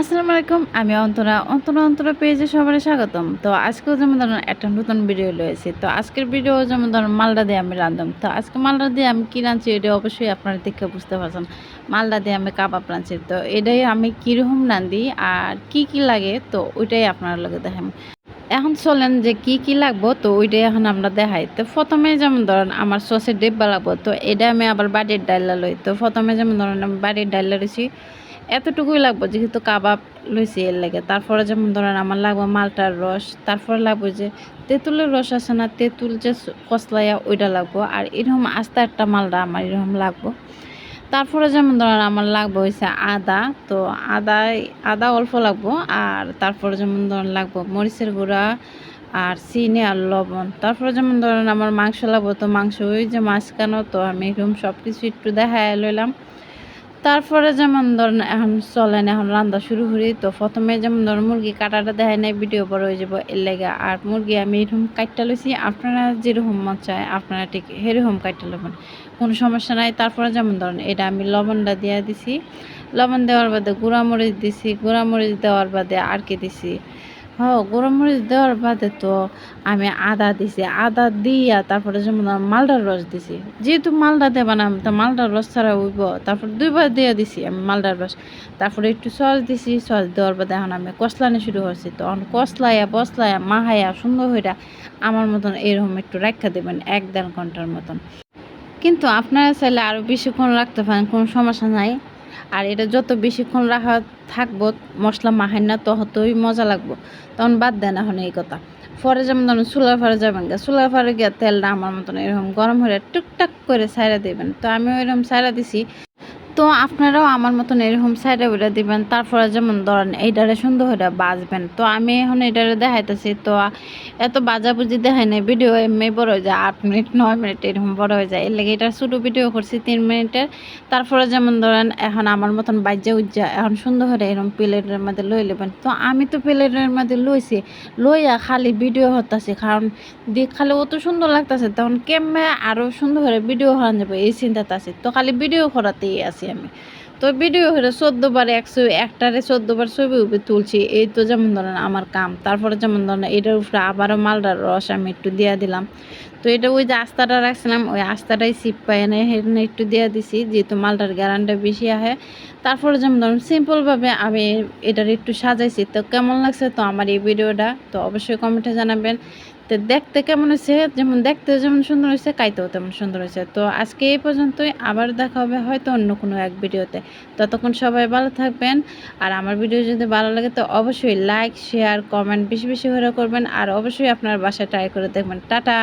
আসসালামু আলাইকুম। আমি অন্তরা পেজে সবারই স্বাগতম। তো আজকেও যেমন ধরুন একটা নতুন ভিডিও লয়েছি। তো আজকের ভিডিও যেমন ধরুন মালটা দিয়ে আমি রাঁধলাম। তো আজকে মালটা দিয়ে আমি কি রাঁধছি এটা অবশ্যই আপনারা দেখে বুঝতে পারছেন। মালটা দিয়ে আমি কাবাব রাঁধছি। তো এটাই আমি কীরকম রাঁধি আর কি লাগে তো ওইটাই আপনার লগে দেখাম। এখন চলেন যে কি লাগবো তো ওইটাই এখন আমরা দেখাই। তো প্রথমে যেমন ধরেন আমার সসের ডিব্বা লাগবো। তো এটা আমি আবার বাড়ির ডাইলা লই। তো প্রথমে যেমন ধরেন আমি বাড়ির ডাইলা লইছি এতটুকুই লাগবো যেহেতু কাবাব লইছি এর লাগে। তারপরে যেমন ধরেন আমার লাগবো মালটার রস, তারপরে লাগবো যে তেঁতুলের রস আছে না, তেঁতুল যে কসলাইয়া ওইটা লাগবো। আর এরকম আস্তে একটা মালটা আমার এরকম লাগবো। তারপরে যেমন ধরেন আমার লাগবে হইছে আদা। তো আদা অল্প লাগবো। আর তারপরে যেমন ধরেন লাগবো মরিচের গুঁড়া আর চিনি আর লবণ। তারপরে যেমন ধরেন আমার মাংস লাগবো। তো মাংস ওই যে মাঝখানো তো আমি এরকম সব কিছু একটু দেখায় লইলাম। তারপরে যেমন ধরেন এখন চলেন এখন রান্না শুরু করি। তো প্রথমে যেমন ধরেন মুরগি কাটাটা দেখায় নাই, ভিডিও বড় হয়ে যাবো এর লেগে। আর মুরগি আমি এরকম কাটটা লইছি, আপনারা যেরকম মন চায় আপনারা ঠিক সেরকম কাটটা লবেন, কোনো সমস্যা নাই। তারপরে যেমন ধরেন এটা আমি লবণটা দিয়ে দিছি, লবণ দেওয়ার বাদে গুঁড়ামরিচ দিছি, গুঁড়ামরিচ দেওয়ার বাদে আর কি দিছি, গরমমরিচ দেওয়ার বাদে তো আমি আদা দিছি, আদা দিয়া তারপরে যেমন মালটার রস দিছি। যেহেতু মালটা দেবা না তো মালটার রস ছাড়া উইব, তারপর দুইবার দিয়ে দিছি আমি মালটার রস। তারপরে একটু সস দিছি, সস দেওয়ার বাদে এখন আমি কষলানো শুরু করছি। তো এখন কষলাইয়া বসলাইয়া মাহাইয়া সুন্দর হইরা আমার মতন এরকম একটু রাখা দেবেন 1-1.5 ঘন্টার মতন। কিন্তু আপনারা চাইলে আরও বেশিক্ষণ রাখতে পারেন, কোনো সমস্যা নাই। আর এটা যত বেশিক্ষণ রাখা থাকবো মশলা মাখায় না ততই মজা লাগবো, তখন বাদ দেন এখন এই কথা। পরে যেমন ধরুন চুলার ফারে যাবেন গা, চুলার ফারে গিয়ে তেলটা আমার মতন এরকম গরম হয়ে টুকটাক করে ছাইড়া দেবেন। তো আমিও এরকম ছাইড়া দিছি। তো আপনারাও আমার মতন এরকম সাইডে উইরা দিবেন। তারপরে যেমন ধরেন এইটারে সুন্দর হইরা বাজবেন। তো আমি এখন এটারে দেখাইতেছি। তো এত বাজাবুজি দেখাই নাই, ভিডিও এমনি বড় হয়ে যায় 8 মিনিট 9 মিনিট এরকম বড় হয়ে যায়, এর লেগে এটা ছোটো ভিডিও করছি 3 মিনিটের। তারপরে যেমন ধরেন এখন আমার মতন বাজ্যা উজ্জা এখন সুন্দর হয়ে এরকম প্লেটের মধ্যে লই নেবেন। তো আমি তো প্লেটের মধ্যে লইছি, লইয়া খালি ভিডিও হতাছি, কারণ খালি অত সুন্দর লাগতেছে তখন কেমনে আরও সুন্দর করে ভিডিও হওয়া যাবে এই চিন্তাতে আছি। তো খালি ভিডিও করাতেই আছি আমি। তো ভিডিও হলে 14 বার একটারে 14 বার ছবি তুলছি, এই তো যেমন ধরেন আমার কাম। তারপরে যেমন ধরেন এটার উপরে আবারও মালটার রস আমি একটু দিয়া দিলাম। তো এটা ওই যে আস্তাটা রাখছিলাম ওই আস্তাটাই সিপ পাই না সেখানে একটু দিয়া দিছি, যেহেতু মালটার গ্যারান্টি বেশি আহে। তারপরে যেমন ধরুন সিম্পলভাবে আমি এটার একটু সাজাইছি। তো কেমন লাগছে তো আমার এই ভিডিওটা তো অবশ্যই কমেন্টে জানাবেন। তো দেখতে কেমন হয়েছে, যেমন দেখতে যেমন সুন্দর হয়েছে খাইতেও তেমন সুন্দর হয়েছে। তো আজকে এই পর্যন্তই, আবার দেখা হবে হয়তো অন্য কোনো এক ভিডিওতে। ততক্ষণ সবাই ভালো থাকবেন। আর আমার ভিডিও যদি ভালো লাগে তো অবশ্যই লাইক শেয়ার কমেন্ট বেশি বেশি করে করবেন। আর অবশ্যই আপনার বাসায় ট্রাই করে দেখবেন। টাটা।